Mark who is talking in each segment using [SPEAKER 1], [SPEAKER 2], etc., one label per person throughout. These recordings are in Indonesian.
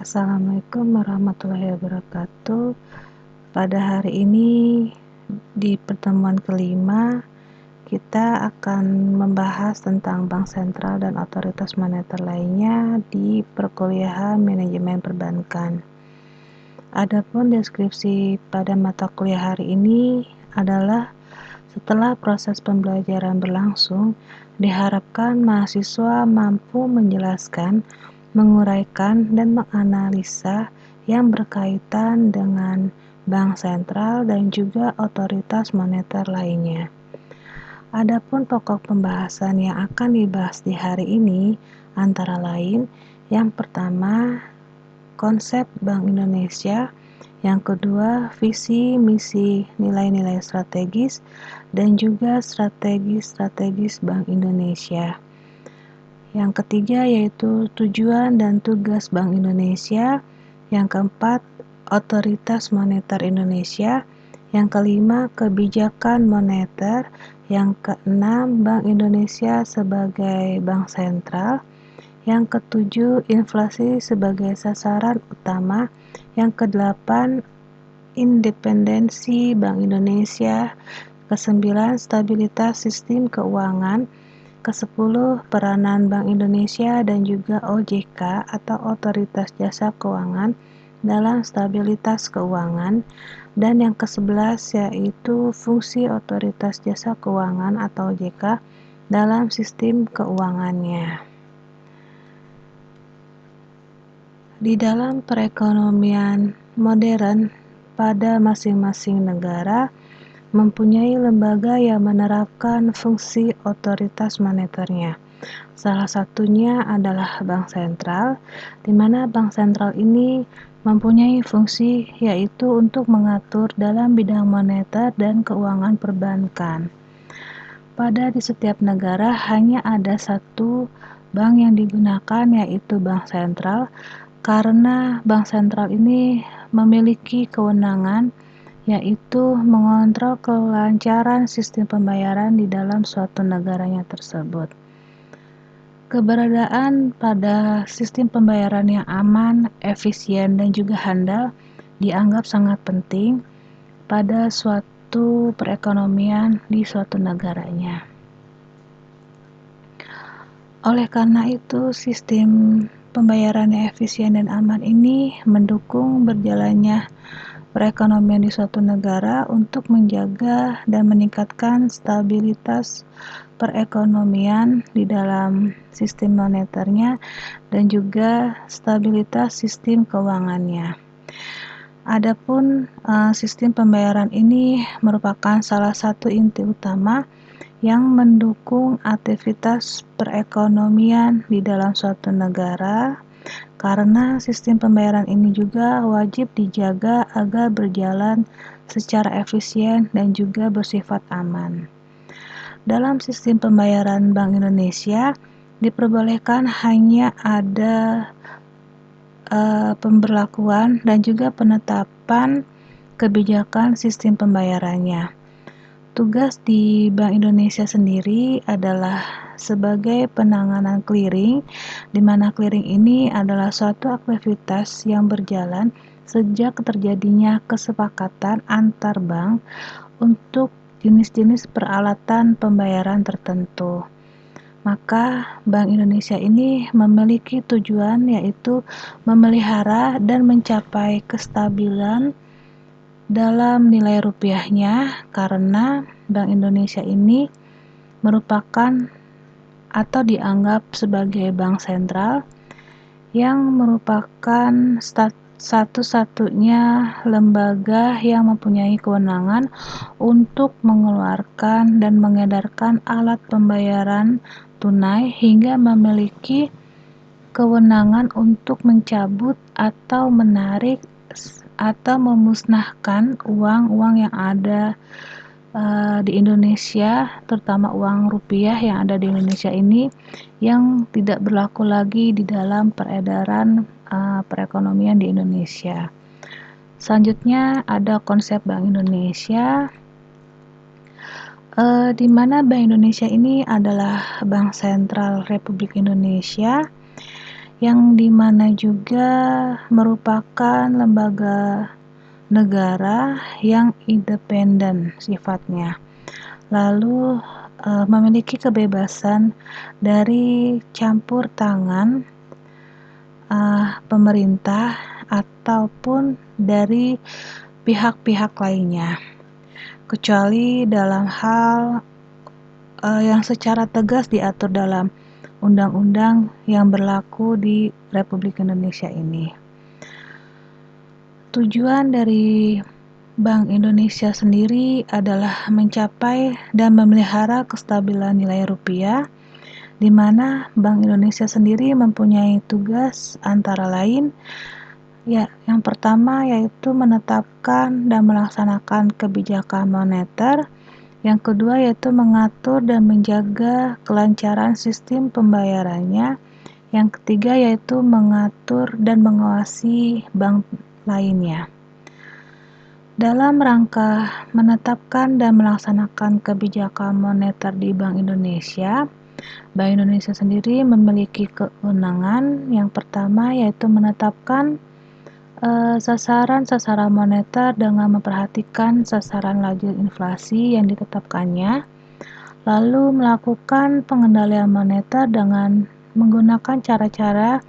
[SPEAKER 1] Assalamualaikum warahmatullahi wabarakatuh. Pada hari ini di pertemuan kelima kita akan membahas tentang bank sentral dan otoritas moneter lainnya di perkuliahan manajemen perbankan. Adapun deskripsi pada mata kuliah hari ini adalah setelah proses pembelajaran berlangsung, diharapkan mahasiswa mampu menjelaskan, menguraikan, dan menganalisa yang berkaitan dengan bank sentral dan juga otoritas moneter lainnya. Adapun pokok pembahasan yang akan dibahas di hari ini antara lain, yang pertama, konsep Bank Indonesia, yang kedua, visi, misi, nilai-nilai strategis, dan juga strategi-strategis Bank Indonesia. Yang ketiga yaitu tujuan dan tugas Bank Indonesia. Yang keempat, otoritas moneter Indonesia. Yang kelima, kebijakan moneter. Yang keenam, Bank Indonesia sebagai bank sentral. Yang ketujuh, inflasi sebagai sasaran utama. Yang kedelapan, independensi Bank Indonesia. Kesembilan, stabilitas sistem keuangan. Kesepuluh, peranan Bank Indonesia dan juga OJK atau Otoritas Jasa Keuangan dalam stabilitas keuangan. Dan yang ke-11 yaitu fungsi Otoritas Jasa Keuangan atau OJK dalam sistem keuangannya. Di dalam perekonomian modern, pada masing-masing negara mempunyai lembaga yang menerapkan fungsi otoritas moneternya. Salah satunya adalah bank sentral, di mana bank sentral ini mempunyai fungsi yaitu untuk mengatur dalam bidang moneter dan keuangan perbankan. Pada di setiap negara hanya ada satu bank yang digunakan yaitu bank sentral, karena bank sentral ini memiliki kewenangan yaitu mengontrol kelancaran sistem pembayaran di dalam suatu negaranya tersebut. Keberadaan pada sistem pembayaran yang aman, efisien, dan juga handal dianggap sangat penting pada suatu perekonomian di suatu negaranya. Oleh karena itu, sistem pembayaran yang efisien dan aman ini mendukung berjalannya perekonomian di suatu negara untuk menjaga dan meningkatkan stabilitas perekonomian di dalam sistem moneternya dan juga stabilitas sistem keuangannya. Adapun sistem pembayaran ini merupakan salah satu inti utama yang mendukung aktivitas perekonomian di dalam suatu negara, karena sistem pembayaran ini juga wajib dijaga agar berjalan secara efisien dan juga bersifat aman. Dalam sistem pembayaran Bank Indonesia diperbolehkan hanya ada pemberlakuan dan juga penetapan kebijakan sistem pembayarannya. Tugas di Bank Indonesia sendiri adalah sebagai penanganan clearing, di mana clearing ini adalah suatu aktivitas yang berjalan sejak terjadinya kesepakatan antar bank untuk jenis-jenis peralatan pembayaran tertentu. Maka Bank Indonesia ini memiliki tujuan yaitu memelihara dan mencapai kestabilan dalam nilai rupiahnya, karena Bank Indonesia ini merupakan atau dianggap sebagai bank sentral yang merupakan satu-satunya lembaga yang mempunyai kewenangan untuk mengeluarkan dan mengedarkan alat pembayaran tunai hingga memiliki kewenangan untuk mencabut atau menarik atau memusnahkan uang-uang yang ada di Indonesia, terutama uang rupiah yang ada di Indonesia ini yang tidak berlaku lagi di dalam peredaran perekonomian di Indonesia. Selanjutnya ada konsep Bank Indonesia, di mana Bank Indonesia ini adalah Bank Sentral Republik Indonesia yang dimana juga merupakan lembaga negara yang independen sifatnya, lalu memiliki kebebasan dari campur tangan pemerintah ataupun dari pihak-pihak lainnya, kecuali dalam hal yang secara tegas diatur dalam undang-undang yang berlaku di Republik Indonesia ini. Tujuan dari Bank Indonesia sendiri adalah mencapai dan memelihara kestabilan nilai rupiah, di mana Bank Indonesia sendiri mempunyai tugas antara lain, yang pertama yaitu menetapkan dan melaksanakan kebijakan moneter, yang kedua yaitu mengatur dan menjaga kelancaran sistem pembayarannya, yang ketiga yaitu mengatur dan mengawasi bank lainnya. Dalam rangka menetapkan dan melaksanakan kebijakan moneter di Bank Indonesia sendiri memiliki kewenangan yang pertama yaitu menetapkan sasaran-sasaran moneter dengan memperhatikan sasaran laju inflasi yang ditetapkannya, lalu melakukan pengendalian moneter dengan menggunakan cara-cara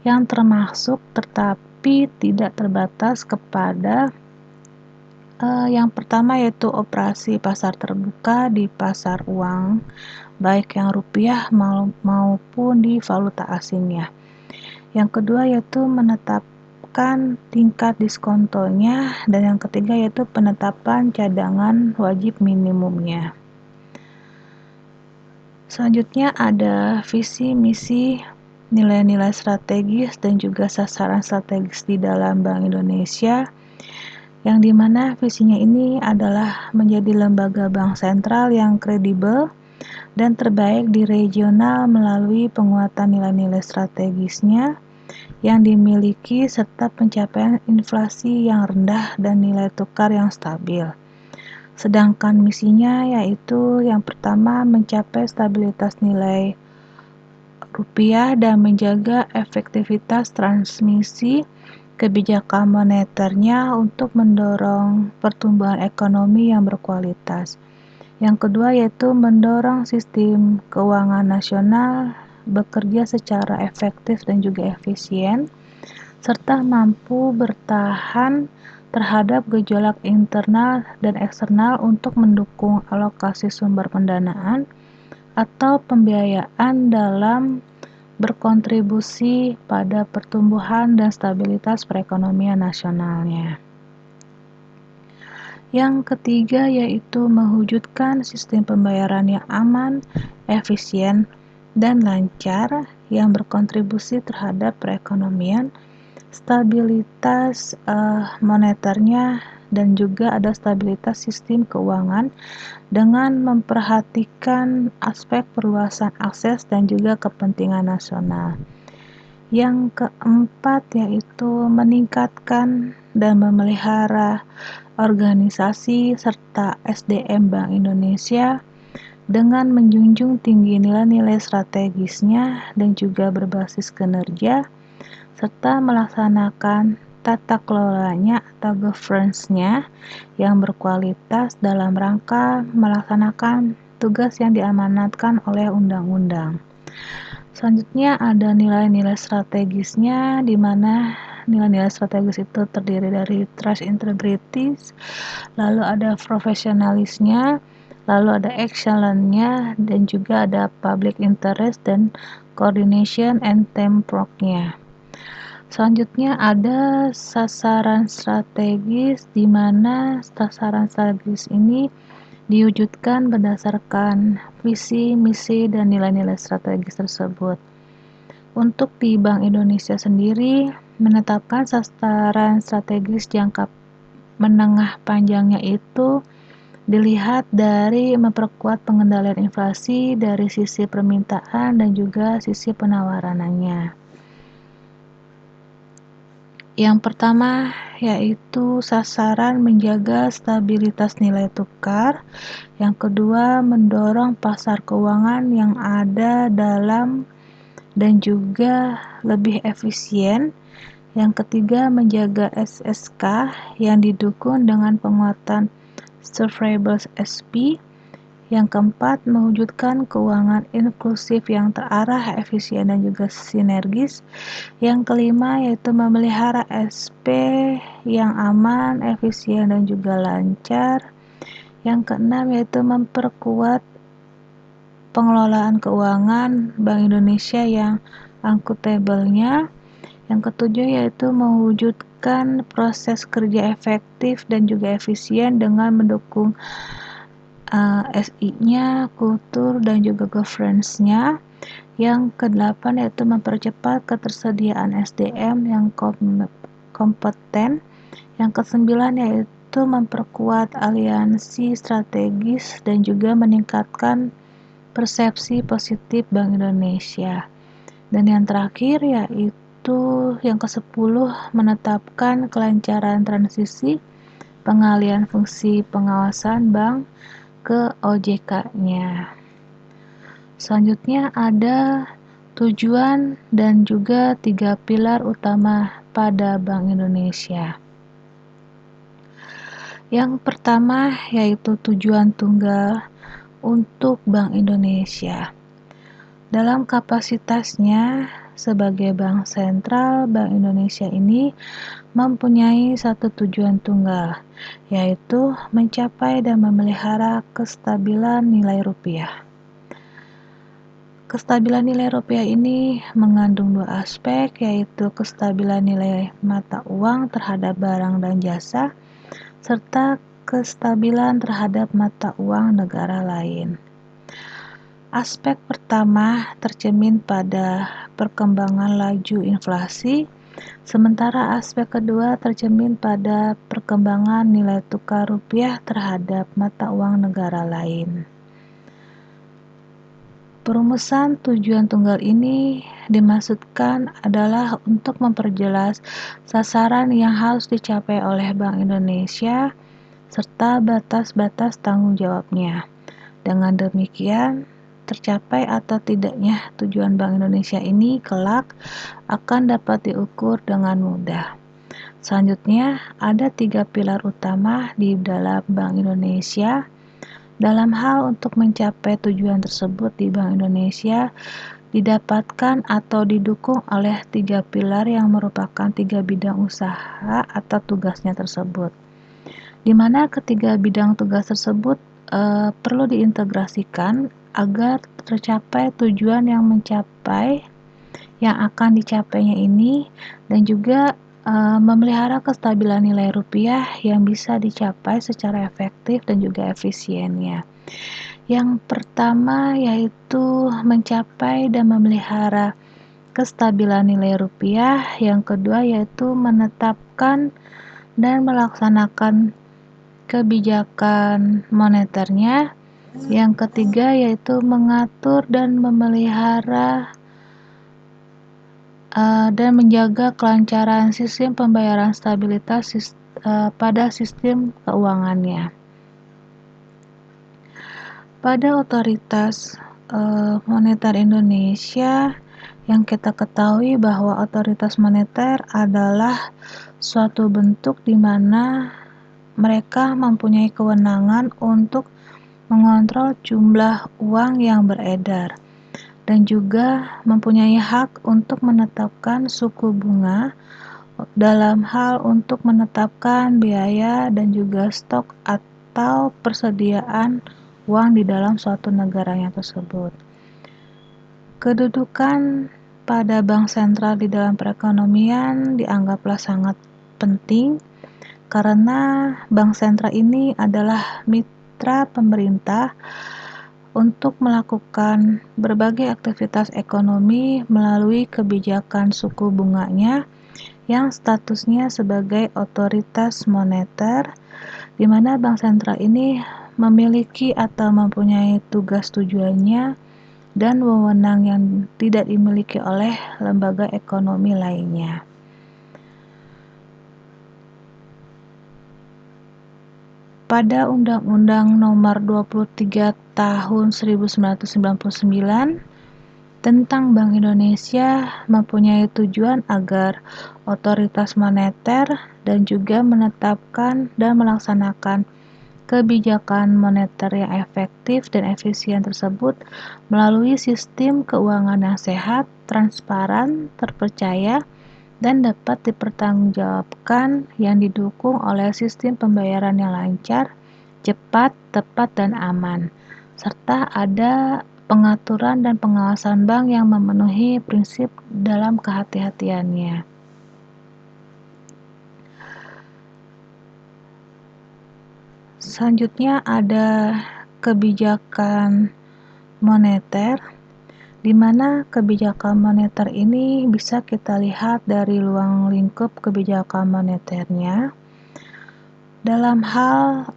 [SPEAKER 1] yang termasuk tetapi tidak terbatas kepada yang pertama yaitu operasi pasar terbuka di pasar uang, baik yang rupiah maupun di valuta asingnya. Yang kedua yaitu menetapkan tingkat diskontonya, dan yang ketiga yaitu penetapan cadangan wajib minimumnya. Selanjutnya ada visi, misi, nilai-nilai strategis dan juga sasaran strategis di dalam Bank Indonesia, yang dimana visinya ini adalah menjadi lembaga bank sentral yang kredibel dan terbaik di regional melalui penguatan nilai-nilai strategisnya yang dimiliki serta pencapaian inflasi yang rendah dan nilai tukar yang stabil. Sedangkan misinya yaitu yang pertama mencapai stabilitas nilai rupiah dan menjaga efektivitas transmisi kebijakan moneternya untuk mendorong pertumbuhan ekonomi yang berkualitas. Yang kedua yaitu mendorong sistem keuangan nasional bekerja secara efektif dan juga efisien, serta mampu bertahan terhadap gejolak internal dan eksternal untuk mendukung alokasi sumber pendanaan atau pembiayaan dalam berkontribusi pada pertumbuhan dan stabilitas perekonomian nasionalnya. Yang ketiga yaitu mewujudkan sistem pembayaran yang aman, efisien, dan lancar yang berkontribusi terhadap perekonomian, stabilitas moneternya, dan juga ada stabilitas sistem keuangan dengan memperhatikan aspek perluasan akses dan juga kepentingan nasional. Yang keempat yaitu meningkatkan dan memelihara organisasi serta SDM Bank Indonesia dengan menjunjung tinggi nilai-nilai strategisnya dan juga berbasis kinerja, serta melaksanakan tata kelolanya atau governance-nya yang berkualitas dalam rangka melaksanakan tugas yang diamanatkan oleh undang-undang. Selanjutnya ada nilai-nilai strategisnya, di mana nilai-nilai strategis itu terdiri dari trust, integrity, lalu ada profesionalisnya, lalu ada excellence-nya, dan juga ada public interest dan coordination and teamwork-nya. Selanjutnya ada sasaran strategis, di mana sasaran strategis ini diwujudkan berdasarkan visi, misi, dan nilai-nilai strategis tersebut. Untuk di Bank Indonesia sendiri, menetapkan sasaran strategis jangka menengah panjangnya itu dilihat dari memperkuat pengendalian inflasi dari sisi permintaan dan juga sisi penawarannya. Yang pertama yaitu sasaran menjaga stabilitas nilai tukar. Yang kedua, mendorong pasar keuangan yang ada dalam dan juga lebih efisien. Yang ketiga, menjaga SSK yang didukung dengan penguatan Survival SP. Yang keempat, mewujudkan keuangan inklusif yang terarah, efisien, dan juga sinergis. Yang kelima, yaitu memelihara SP yang aman, efisien, dan juga lancar. Yang keenam, yaitu memperkuat pengelolaan keuangan Bank Indonesia yang akuntabelnya. Yang ketujuh, yaitu mewujudkan proses kerja efektif dan juga efisien dengan mendukung SI-nya, kultur, dan juga governance-nya. Yang kedelapan, yaitu mempercepat ketersediaan SDM yang kompeten. Yang kesembilan, yaitu memperkuat aliansi strategis dan juga meningkatkan persepsi positif Bank Indonesia. Dan yang terakhir, yaitu yang ke-10, menetapkan kelancaran transisi pengalihan fungsi pengawasan bank ke OJK-nya. Selanjutnya ada tujuan dan juga 3 pilar utama pada Bank Indonesia. Yang pertama, yaitu tujuan tunggal untuk Bank Indonesia. Dalam kapasitasnya sebagai bank sentral, Bank Indonesia ini mempunyai satu tujuan tunggal, yaitu mencapai dan memelihara kestabilan nilai rupiah. Kestabilan nilai rupiah ini mengandung dua aspek, yaitu kestabilan nilai mata uang terhadap barang dan jasa, serta kestabilan terhadap mata uang negara lain. Aspek pertama tercermin pada perkembangan laju inflasi, sementara aspek kedua tercermin pada perkembangan nilai tukar rupiah terhadap mata uang negara lain. Perumusan tujuan tunggal ini dimaksudkan adalah untuk memperjelas sasaran yang harus dicapai oleh Bank Indonesia serta batas-batas tanggung jawabnya. Dengan demikian, tercapai atau tidaknya tujuan Bank Indonesia ini kelak akan dapat diukur dengan mudah. Selanjutnya, ada 3 pilar utama di dalam Bank Indonesia. Dalam hal untuk mencapai tujuan tersebut di Bank Indonesia didapatkan atau didukung oleh 3 pilar yang merupakan 3 bidang usaha atau tugasnya tersebut, di mana ketiga bidang tugas tersebut perlu diintegrasikan agar tercapai tujuan yang akan dicapainya ini, dan juga memelihara kestabilan nilai rupiah yang bisa dicapai secara efektif dan juga efisiennya. Yang pertama yaitu mencapai dan memelihara kestabilan nilai rupiah. Yang kedua yaitu menetapkan dan melaksanakan kebijakan moneternya. Yang ketiga yaitu mengatur dan memelihara dan menjaga kelancaran sistem pembayaran stabilitas pada sistem keuangannya. Pada otoritas moneter Indonesia, yang kita ketahui bahwa otoritas moneter adalah suatu bentuk di mana mereka mempunyai kewenangan untuk mengontrol jumlah uang yang beredar dan juga mempunyai hak untuk menetapkan suku bunga dalam hal untuk menetapkan biaya dan juga stok atau persediaan uang di dalam suatu negaranya tersebut. Kedudukan pada bank sentral di dalam perekonomian dianggaplah sangat penting karena bank sentral ini adalah mitra pemerintah untuk melakukan berbagai aktivitas ekonomi melalui kebijakan suku bunganya yang statusnya sebagai otoritas moneter, di mana bank sentral ini memiliki atau mempunyai tugas tujuannya dan wewenang yang tidak dimiliki oleh lembaga ekonomi lainnya. Pada Undang-Undang Nomor 23 Tahun 1999 tentang Bank Indonesia mempunyai tujuan agar otoritas moneter dan juga menetapkan dan melaksanakan kebijakan moneter yang efektif dan efisien tersebut melalui sistem keuangan yang sehat, transparan, terpercaya, dan dapat dipertanggungjawabkan yang didukung oleh sistem pembayaran yang lancar, cepat, tepat, dan aman, serta ada pengaturan dan pengawasan bank yang memenuhi prinsip dalam kehati-hatiannya. Selanjutnya ada kebijakan moneter, di mana kebijakan moneter ini bisa kita lihat dari ruang lingkup kebijakan moneternya. Dalam hal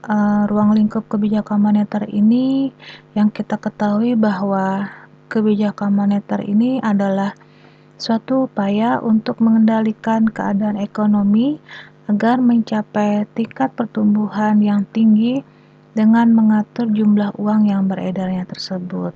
[SPEAKER 1] ruang lingkup kebijakan moneter ini, yang kita ketahui bahwa kebijakan moneter ini adalah suatu upaya untuk mengendalikan keadaan ekonomi agar mencapai tingkat pertumbuhan yang tinggi dengan mengatur jumlah uang yang beredarnya tersebut.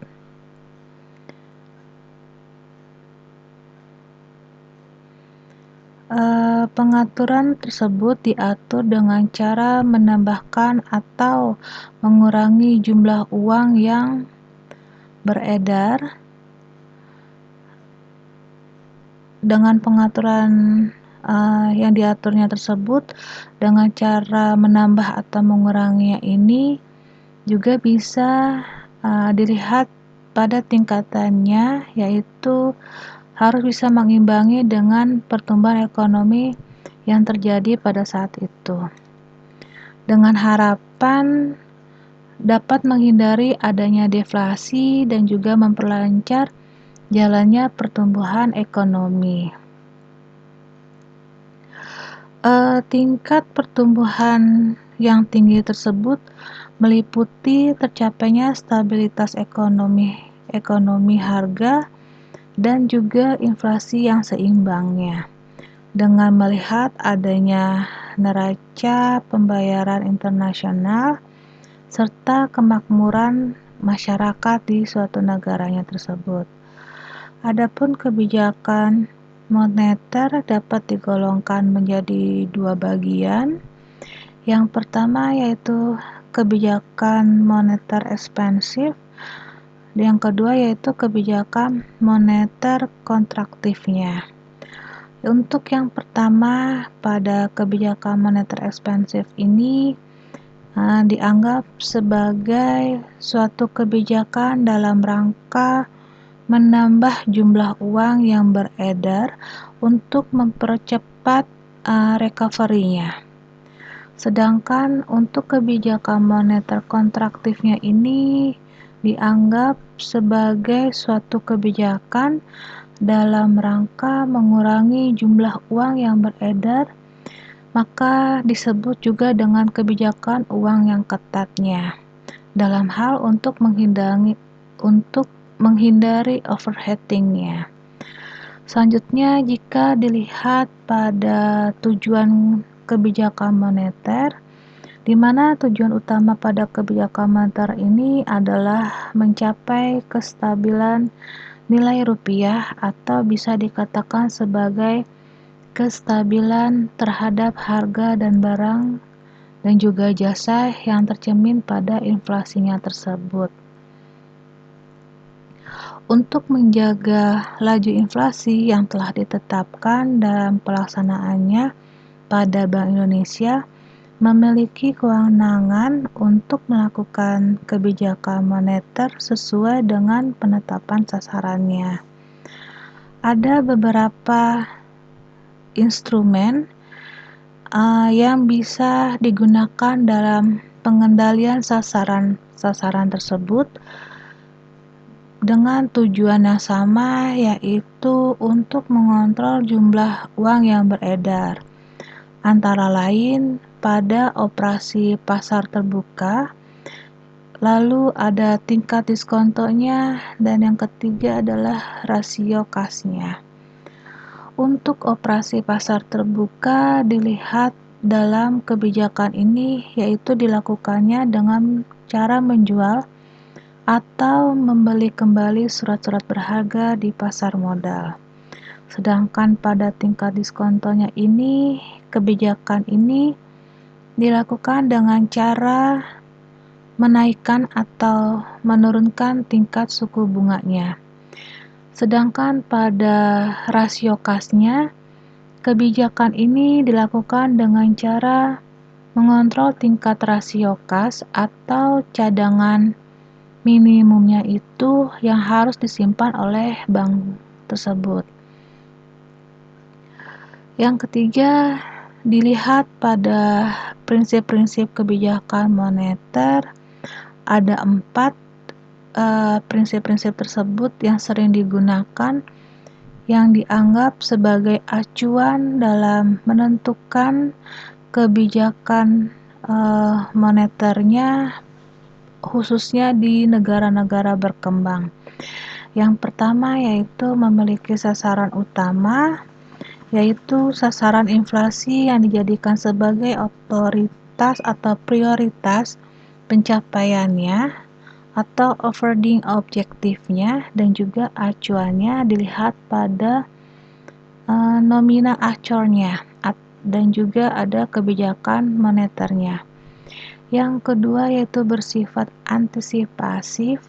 [SPEAKER 1] Pengaturan tersebut diatur dengan cara menambahkan atau mengurangi jumlah uang yang beredar. Dengan pengaturan yang diaturnya tersebut, dengan cara menambah atau menguranginya ini juga bisa dilihat pada tingkatannya, yaitu harus bisa mengimbangi dengan pertumbuhan ekonomi yang terjadi pada saat itu, dengan harapan dapat menghindari adanya deflasi dan juga memperlancar jalannya pertumbuhan ekonomi. Tingkat pertumbuhan yang tinggi tersebut meliputi tercapainya stabilitas ekonomi harga dan juga inflasi yang seimbangnya. Dengan melihat adanya neraca pembayaran internasional serta kemakmuran masyarakat di suatu negaranya tersebut. Adapun kebijakan moneter dapat digolongkan menjadi dua bagian. Yang pertama yaitu kebijakan moneter ekspansif, yang kedua yaitu kebijakan moneter kontraktifnya. Untuk yang pertama, pada kebijakan moneter ekspansif ini dianggap sebagai suatu kebijakan dalam rangka menambah jumlah uang yang beredar untuk mempercepat recovery-nya. Sedangkan untuk kebijakan moneter kontraktifnya ini dianggap sebagai suatu kebijakan dalam rangka mengurangi jumlah uang yang beredar, maka disebut juga dengan kebijakan uang yang ketatnya, dalam hal untuk menghindari overheating-nya. Selanjutnya, jika dilihat pada tujuan kebijakan moneter, di mana tujuan utama pada kebijakan moneter ini adalah mencapai kestabilan nilai rupiah atau bisa dikatakan sebagai kestabilan terhadap harga dan barang dan juga jasa yang tercermin pada inflasinya tersebut. Untuk menjaga laju inflasi yang telah ditetapkan dalam pelaksanaannya pada Bank Indonesia memiliki kewenangan untuk melakukan kebijakan moneter sesuai dengan penetapan sasarannya. Ada beberapa instrumen yang bisa digunakan dalam pengendalian sasaran tersebut dengan tujuan yang sama, yaitu untuk mengontrol jumlah uang yang beredar, antara lain pada operasi pasar terbuka, lalu ada tingkat diskontonya, dan yang ketiga adalah rasio kasnya. Untuk operasi pasar terbuka dilihat dalam kebijakan ini, yaitu dilakukannya dengan cara menjual atau membeli kembali surat-surat berharga di pasar modal. Sedangkan pada tingkat diskontonya ini, kebijakan ini dilakukan dengan cara menaikkan atau menurunkan tingkat suku bunganya. Sedangkan pada rasio kasnya, kebijakan ini dilakukan dengan cara mengontrol tingkat rasio kas atau cadangan minimumnya itu yang harus disimpan oleh bank tersebut. Yang ketiga, dilihat pada prinsip-prinsip kebijakan moneter. Ada 4 prinsip-prinsip tersebut yang sering digunakan yang dianggap sebagai acuan dalam menentukan kebijakan moneternya, khususnya di negara-negara berkembang. Yang pertama yaitu memiliki sasaran utama, yaitu sasaran inflasi yang dijadikan sebagai otoritas atau prioritas pencapaiannya atau overriding objektifnya, dan juga acuannya dilihat pada nomina acornya dan juga ada kebijakan moneternya. Yang kedua yaitu bersifat antisipasif,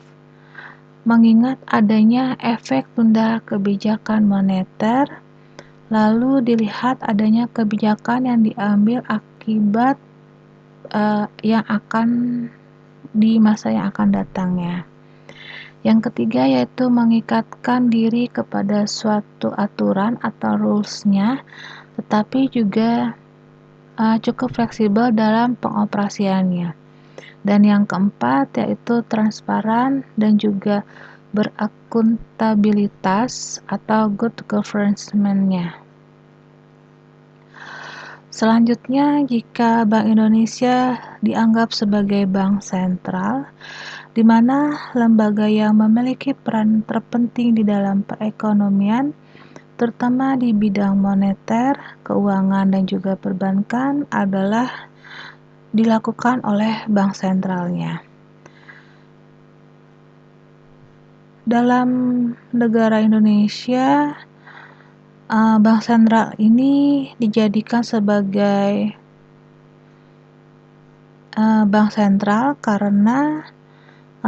[SPEAKER 1] mengingat adanya efek tunda kebijakan moneter, lalu dilihat adanya kebijakan yang diambil akibat yang akan di masa yang akan datangnya. Yang ketiga yaitu mengikatkan diri kepada suatu aturan atau rules-nya, tetapi juga cukup fleksibel dalam pengoperasiannya. Dan yang keempat yaitu transparan dan juga berakuntabilitas atau good governance-nya. Selanjutnya, jika Bank Indonesia dianggap sebagai bank sentral, di mana lembaga yang memiliki peran terpenting di dalam perekonomian, terutama di bidang moneter, keuangan, dan juga perbankan adalah dilakukan oleh bank sentralnya. Dalam negara Indonesia, bank sentral ini dijadikan sebagai bank sentral karena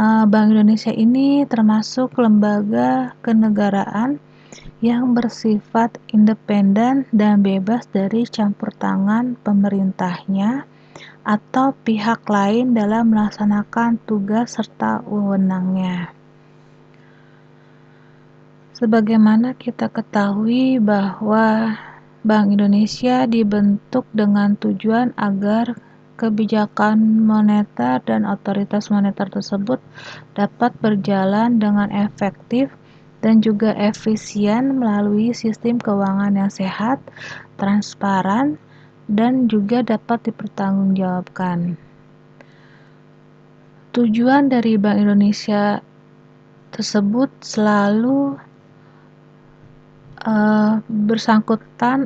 [SPEAKER 1] Bank Indonesia ini termasuk lembaga kenegaraan yang bersifat independen dan bebas dari campur tangan pemerintahnya atau pihak lain dalam melaksanakan tugas serta wewenangnya. Sebagaimana kita ketahui bahwa Bank Indonesia dibentuk dengan tujuan agar kebijakan moneter dan otoritas moneter tersebut dapat berjalan dengan efektif dan juga efisien melalui sistem keuangan yang sehat, transparan, dan juga dapat dipertanggungjawabkan. Tujuan dari Bank Indonesia tersebut selalu bersangkutan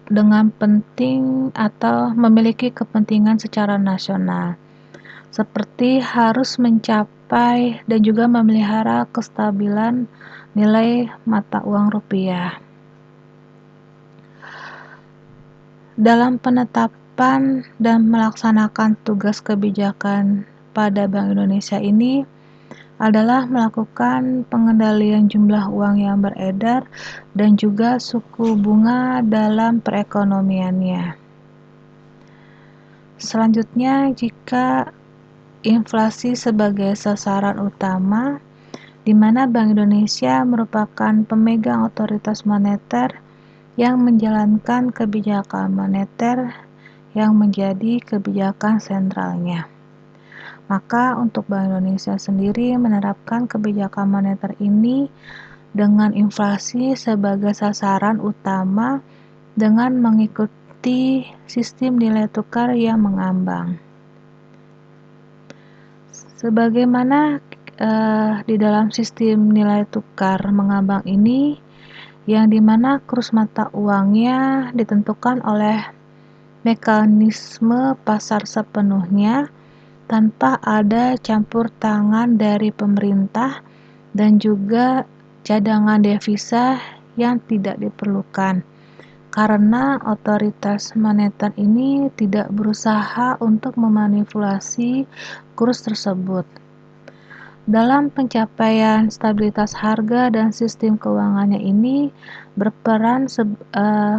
[SPEAKER 1] dengan penting atau memiliki kepentingan secara nasional, seperti harus mencapai dan juga memelihara kestabilan nilai mata uang rupiah. Dalam penetapan dan melaksanakan tugas kebijakan pada Bank Indonesia ini adalah melakukan pengendalian jumlah uang yang beredar dan juga suku bunga dalam perekonomiannya. Selanjutnya, jika inflasi sebagai sasaran utama, di mana Bank Indonesia merupakan pemegang otoritas moneter yang menjalankan kebijakan moneter yang menjadi kebijakan sentralnya. Maka untuk Bank Indonesia sendiri menerapkan kebijakan moneter ini dengan inflasi sebagai sasaran utama dengan mengikuti sistem nilai tukar yang mengambang. Sebagaimana di dalam sistem nilai tukar mengambang ini, yang dimana kurs mata uangnya ditentukan oleh mekanisme pasar sepenuhnya, tanpa ada campur tangan dari pemerintah dan juga cadangan devisa yang tidak diperlukan, karena otoritas moneter ini tidak berusaha untuk memanipulasi kurs tersebut. Dalam pencapaian stabilitas harga dan sistem keuangannya ini berperan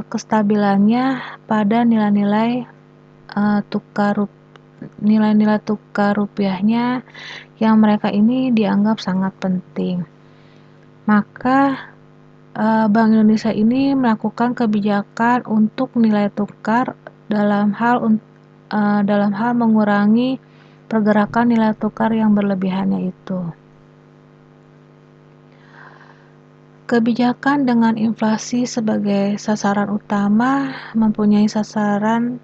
[SPEAKER 1] kestabilannya pada nilai-nilai tukar rupiahnya yang mereka ini dianggap sangat penting. Maka Bank Indonesia ini melakukan kebijakan untuk nilai tukar dalam hal mengurangi pergerakan nilai tukar yang berlebihannya itu. Kebijakan dengan inflasi sebagai sasaran utama mempunyai sasaran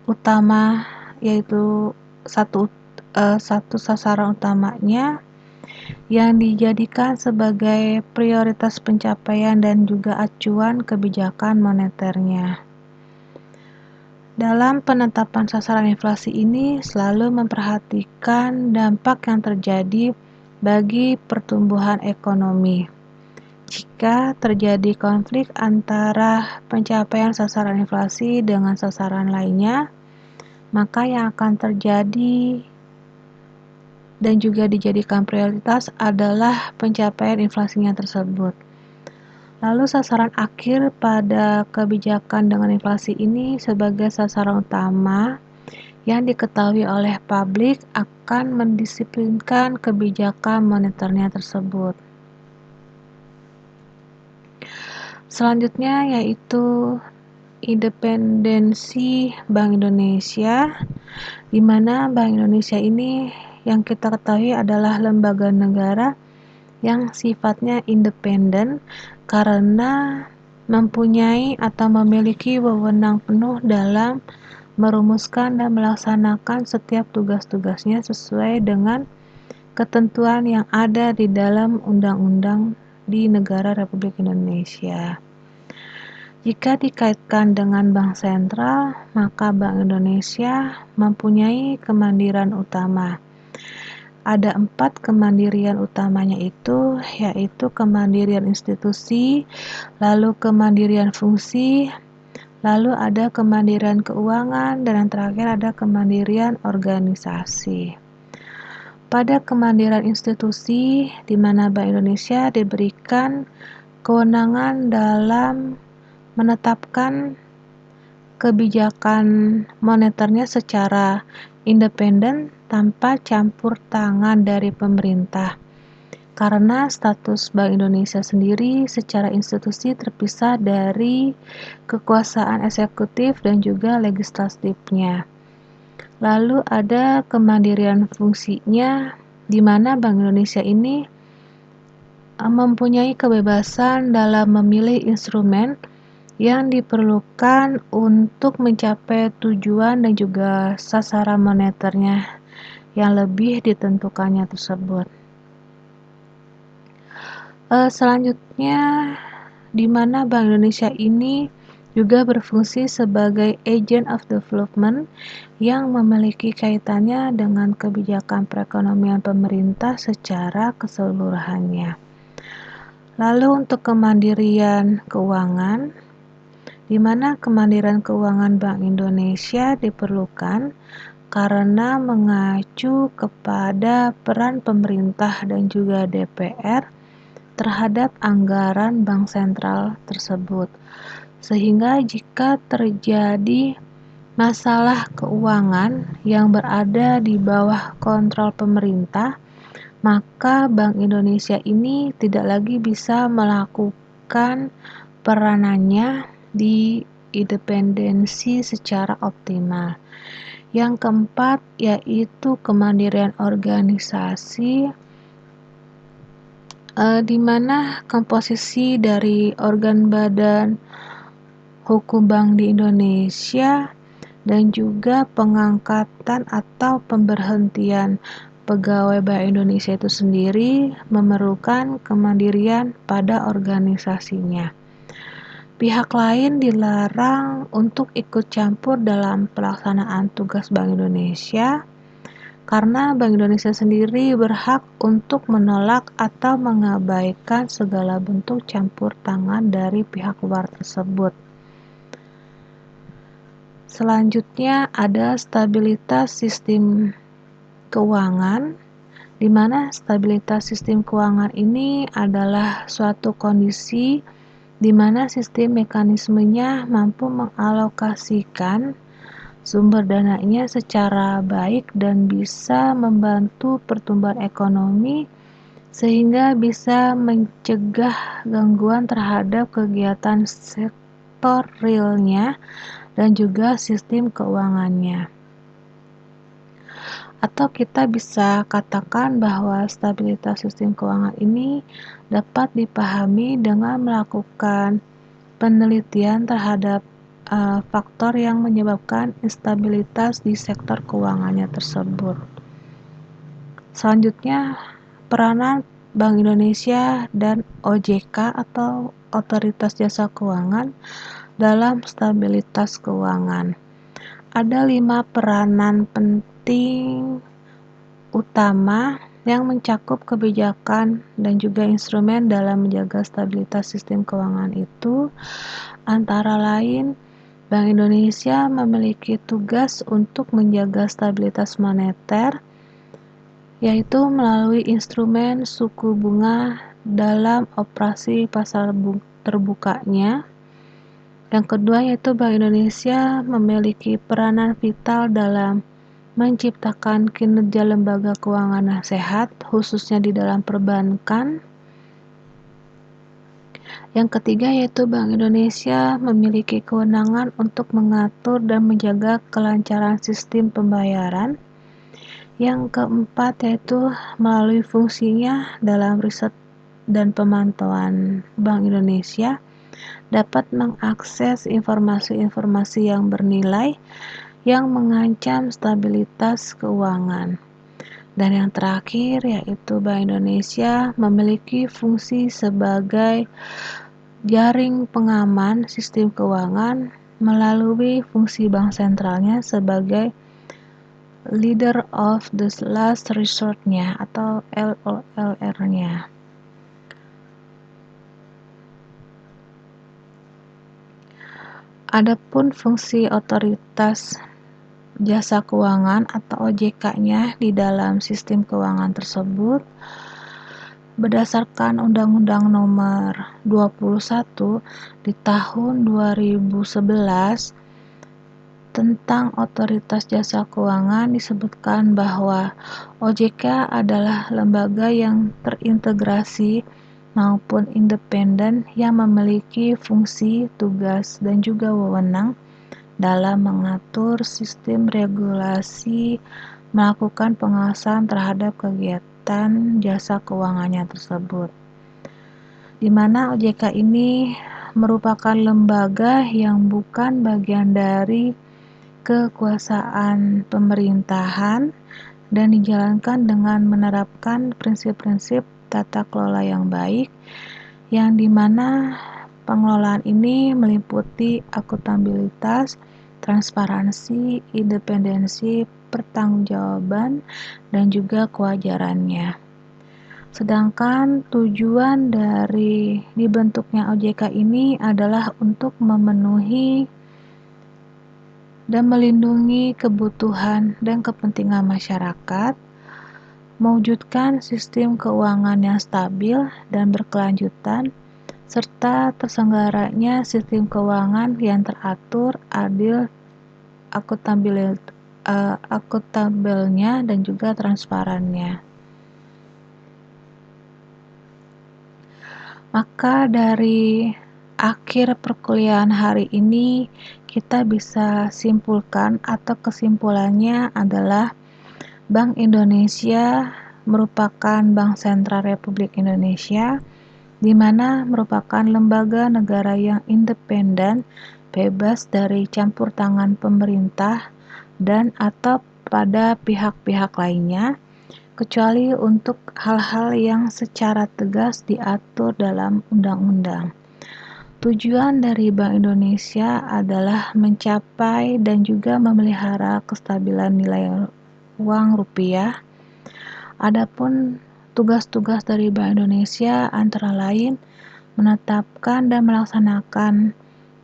[SPEAKER 1] utama, yaitu satu sasaran utamanya yang dijadikan sebagai prioritas pencapaian dan juga acuan kebijakan moneternya. Dalam penetapan sasaran inflasi ini selalu memperhatikan dampak yang terjadi bagi pertumbuhan ekonomi. Jika terjadi konflik antara pencapaian sasaran inflasi dengan sasaran lainnya, maka yang akan terjadi dan juga dijadikan prioritas adalah pencapaian inflasinya tersebut. Lalu sasaran akhir pada kebijakan dengan inflasi ini sebagai sasaran utama yang diketahui oleh publik akan mendisiplinkan kebijakan moneternya tersebut. Selanjutnya yaitu independensi Bank Indonesia, di mana Bank Indonesia ini yang kita ketahui adalah lembaga negara yang sifatnya independen karena mempunyai atau memiliki wewenang penuh dalam merumuskan dan melaksanakan setiap tugas-tugasnya sesuai dengan ketentuan yang ada di dalam undang-undang di negara Republik Indonesia. Jika dikaitkan dengan bank sentral, maka Bank Indonesia mempunyai kemandirian utama. Ada 4 kemandirian utamanya itu, yaitu kemandirian institusi, lalu kemandirian fungsi, lalu ada kemandirian keuangan, dan yang terakhir ada kemandirian organisasi. Pada kemandirian institusi, di mana Bank Indonesia diberikan kewenangan dalam menetapkan kebijakan moneternya secara independen tanpa campur tangan dari pemerintah. Karena status Bank Indonesia sendiri secara institusi terpisah dari kekuasaan eksekutif dan juga legislatifnya. Lalu ada kemandirian fungsinya, di mana Bank Indonesia ini mempunyai kebebasan dalam memilih instrumen yang diperlukan untuk mencapai tujuan dan juga sasaran moneternya yang lebih ditentukannya tersebut. Selanjutnya, di mana Bank Indonesia ini juga berfungsi sebagai agent of development yang memiliki kaitannya dengan kebijakan perekonomian pemerintah secara keseluruhannya. Lalu untuk kemandirian keuangan, di mana kemandirian keuangan Bank Indonesia diperlukan karena mengacu kepada peran pemerintah dan juga DPR terhadap anggaran bank sentral tersebut. Sehingga jika terjadi masalah keuangan yang berada di bawah kontrol pemerintah, maka Bank Indonesia ini tidak lagi bisa melakukan peranannya di independensi secara optimal. Yang keempat yaitu kemandirian organisasi, di mana komposisi dari organ badan hukum bank di Indonesia dan juga pengangkatan atau pemberhentian pegawai Bank Indonesia itu sendiri memerlukan kemandirian pada organisasinya. Pihak lain dilarang untuk ikut campur dalam pelaksanaan tugas Bank Indonesia karena Bank Indonesia sendiri berhak untuk menolak atau mengabaikan segala bentuk campur tangan dari pihak luar tersebut. Selanjutnya ada stabilitas sistem keuangan, di mana stabilitas sistem keuangan ini adalah suatu kondisi di mana sistem mekanismenya mampu mengalokasikan sumber dananya secara baik dan bisa membantu pertumbuhan ekonomi sehingga bisa mencegah gangguan terhadap kegiatan sektor realnya dan juga sistem keuangannya. Atau kita bisa katakan bahwa stabilitas sistem keuangan ini dapat dipahami dengan melakukan penelitian terhadap faktor yang menyebabkan instabilitas di sektor keuangannya tersebut. Selanjutnya, peranan Bank Indonesia dan OJK atau Otoritas Jasa Keuangan dalam stabilitas keuangan. Ada 5 peranan penting utama yang mencakup kebijakan dan juga instrumen dalam menjaga stabilitas sistem keuangan itu, antara lain Bank Indonesia memiliki tugas untuk menjaga stabilitas moneter, yaitu melalui instrumen suku bunga dalam operasi pasar terbukanya. Yang kedua yaitu Bank Indonesia memiliki peranan vital dalam menciptakan kinerja lembaga keuangan yang sehat, khususnya di dalam perbankan. Yang ketiga yaitu Bank Indonesia memiliki kewenangan untuk mengatur dan menjaga kelancaran sistem pembayaran. Yang keempat yaitu melalui fungsinya dalam riset dan pemantauan Bank Indonesia dapat mengakses informasi-informasi yang bernilai yang mengancam stabilitas keuangan. Dan yang terakhir yaitu Bank Indonesia memiliki fungsi sebagai jaring pengaman sistem keuangan melalui fungsi bank sentralnya sebagai leader of the last resort-nya atau LOLR-nya. Adapun fungsi Otoritas Jasa Keuangan atau OJK-nya di dalam sistem keuangan tersebut berdasarkan Undang-Undang Nomor 21 di tahun 2011 tentang Otoritas Jasa Keuangan disebutkan bahwa OJK adalah lembaga yang terintegrasi maupun independen yang memiliki fungsi, tugas, dan juga wewenang dalam mengatur sistem regulasi, melakukan pengawasan terhadap kegiatan jasa keuangannya tersebut. Di mana OJK ini merupakan lembaga yang bukan bagian dari kekuasaan pemerintahan dan dijalankan dengan menerapkan prinsip-prinsip tata kelola yang baik, yang dimana pengelolaan ini meliputi akuntabilitas, transparansi, independensi, pertanggungjawaban, dan juga kewajarannya. Sedangkan tujuan dari dibentuknya OJK ini adalah untuk memenuhi dan melindungi kebutuhan dan kepentingan masyarakat, mewujudkan sistem keuangan yang stabil dan berkelanjutan, serta terselenggaranya sistem keuangan yang teratur, adil, akuntabelnya, dan juga transparannya. Maka dari akhir perkuliahan hari ini kita bisa simpulkan atau kesimpulannya adalah Bank Indonesia merupakan Bank Sentral Republik Indonesia, di mana merupakan lembaga negara yang independen, bebas dari campur tangan pemerintah dan atau pada pihak-pihak lainnya, kecuali untuk hal-hal yang secara tegas diatur dalam undang-undang. Tujuan dari Bank Indonesia adalah mencapai dan juga memelihara kestabilan nilai uang rupiah. Adapun tugas-tugas dari Bank Indonesia antara lain menetapkan dan melaksanakan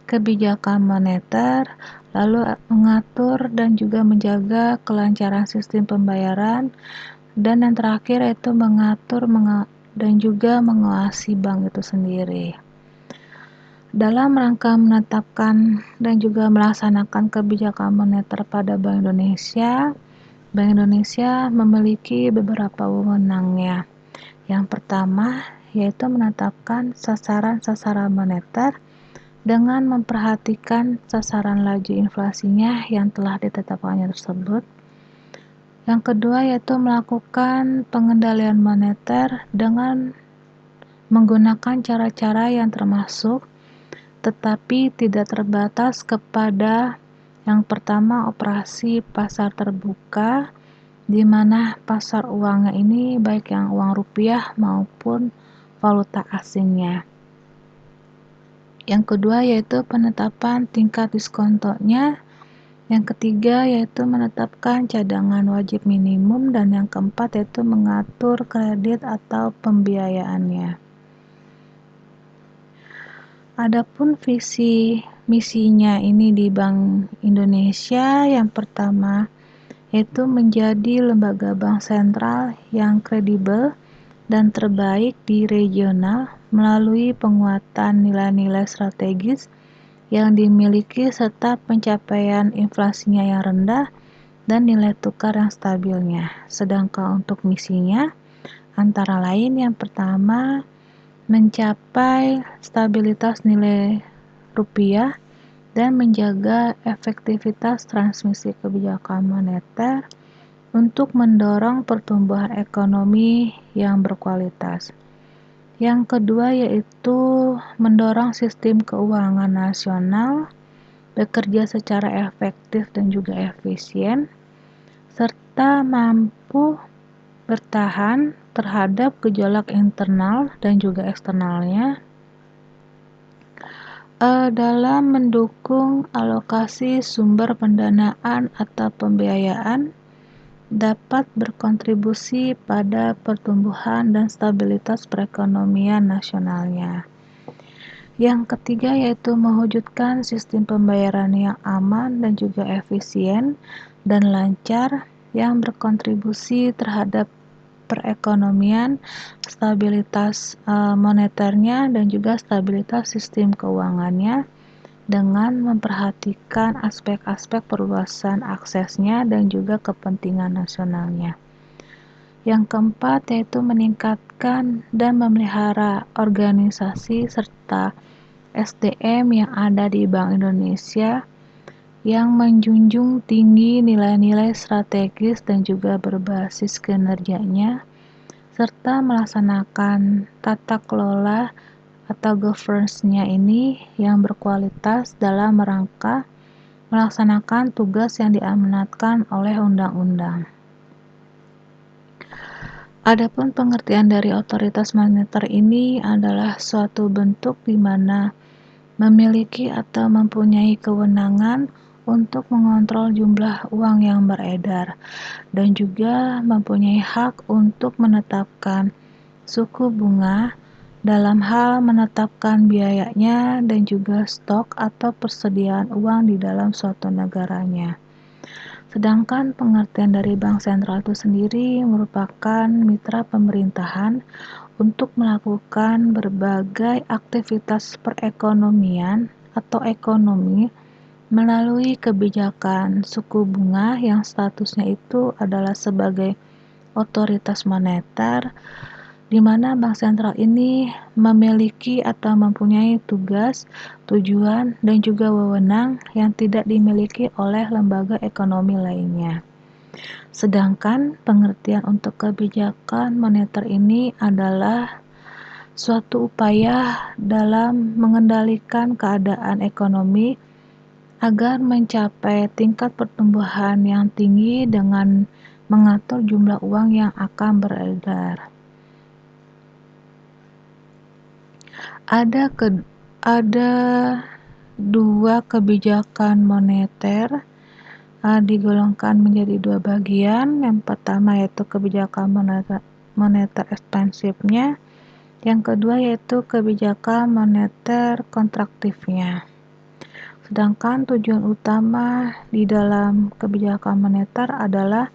[SPEAKER 1] kebijakan moneter, lalu mengatur dan juga menjaga kelancaran sistem pembayaran, dan yang terakhir yaitu mengatur dan juga mengawasi bank itu sendiri. Dalam rangka menetapkan dan juga melaksanakan kebijakan moneter pada Bank Indonesia memiliki beberapa wewenangnya. Yang pertama yaitu menetapkan sasaran-sasaran moneter dengan memperhatikan sasaran laju inflasinya yang telah ditetapkannya tersebut. Yang kedua yaitu melakukan pengendalian moneter dengan menggunakan cara-cara yang termasuk tetapi tidak terbatas kepada yang pertama operasi pasar terbuka, di mana pasar uangnya ini baik yang uang rupiah maupun valuta asingnya. Yang kedua yaitu penetapan tingkat diskontonya. Yang ketiga yaitu menetapkan cadangan wajib minimum, dan yang keempat yaitu mengatur kredit atau pembiayaannya. Adapun visi misinya ini di Bank Indonesia, yang pertama yaitu menjadi lembaga bank sentral yang kredibel dan terbaik di regional melalui penguatan nilai-nilai strategis yang dimiliki serta pencapaian inflasinya yang rendah dan nilai tukar yang stabilnya. Sedangkan untuk misinya antara lain yang pertama mencapai stabilitas nilai rupiah dan menjaga efektivitas transmisi kebijakan moneter untuk mendorong pertumbuhan ekonomi yang berkualitas. Yang kedua yaitu mendorong sistem keuangan nasional bekerja secara efektif dan juga efisien, serta mampu bertahan terhadap gejolak internal dan juga eksternalnya dalam mendukung alokasi sumber pendanaan atau pembiayaan dapat berkontribusi pada pertumbuhan dan stabilitas perekonomian nasionalnya. Yang ketiga yaitu mewujudkan sistem pembayaran yang aman dan juga efisien dan lancar yang berkontribusi terhadap perekonomian, stabilitas moneternya dan juga stabilitas sistem keuangannya dengan memperhatikan aspek-aspek perluasan aksesnya dan juga kepentingan nasionalnya. Yang keempat yaitu meningkatkan dan memelihara organisasi serta SDM yang ada di Bank Indonesia yang menjunjung tinggi nilai-nilai strategis dan juga berbasis kinerjanya, serta melaksanakan tata kelola atau governance-nya ini yang berkualitas dalam rangka melaksanakan tugas yang diamanatkan oleh undang-undang. Adapun pengertian dari otoritas moneter ini adalah suatu bentuk di mana memiliki atau mempunyai kewenangan untuk mengontrol jumlah uang yang beredar dan juga mempunyai hak untuk menetapkan suku bunga dalam hal menetapkan biayanya dan juga stok atau persediaan uang di dalam suatu negaranya. Sedangkan pengertian dari bank sentral itu sendiri merupakan mitra pemerintahan untuk melakukan berbagai aktivitas perekonomian atau ekonomi melalui kebijakan suku bunga yang statusnya itu adalah sebagai otoritas moneter, di mana bank sentral ini memiliki atau mempunyai tugas, tujuan, dan juga wewenang yang tidak dimiliki oleh lembaga ekonomi lainnya. Sedangkan pengertian untuk kebijakan moneter ini adalah suatu upaya dalam mengendalikan keadaan ekonomi agar mencapai tingkat pertumbuhan yang tinggi dengan mengatur jumlah uang yang akan beredar. Ada dua kebijakan moneter digolongkan menjadi dua bagian. Yang pertama yaitu kebijakan moneter ekspansifnya, yang kedua yaitu kebijakan moneter kontraktifnya. Sedangkan tujuan utama di dalam kebijakan moneter adalah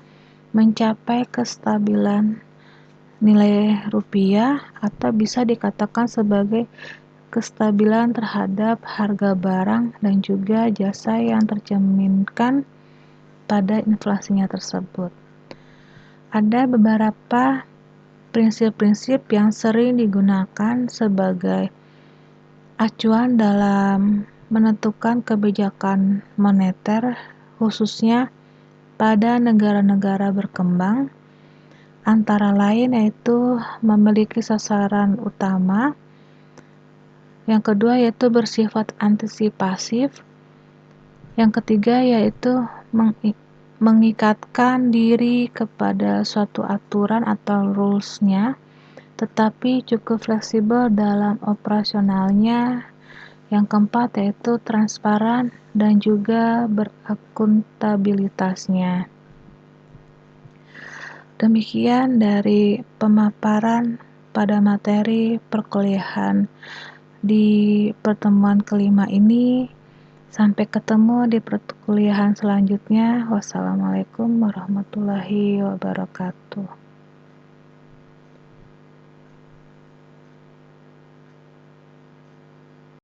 [SPEAKER 1] mencapai kestabilan nilai rupiah, atau bisa dikatakan sebagai kestabilan terhadap harga barang dan juga jasa yang tercerminkan pada inflasinya tersebut. Ada beberapa prinsip-prinsip yang sering digunakan sebagai acuan dalam menentukan kebijakan moneter, khususnya pada negara-negara berkembang, antara lain yaitu memiliki sasaran utama, yang kedua yaitu bersifat antisipasif, yang ketiga yaitu mengikatkan diri kepada suatu aturan atau rules-nya, tetapi cukup fleksibel dalam operasionalnya. Yang keempat yaitu transparan dan juga berakuntabilitasnya. Demikian dari pemaparan pada materi perkuliahan di pertemuan kelima ini. Sampai ketemu di perkuliahan selanjutnya. Wassalamualaikum warahmatullahi wabarakatuh.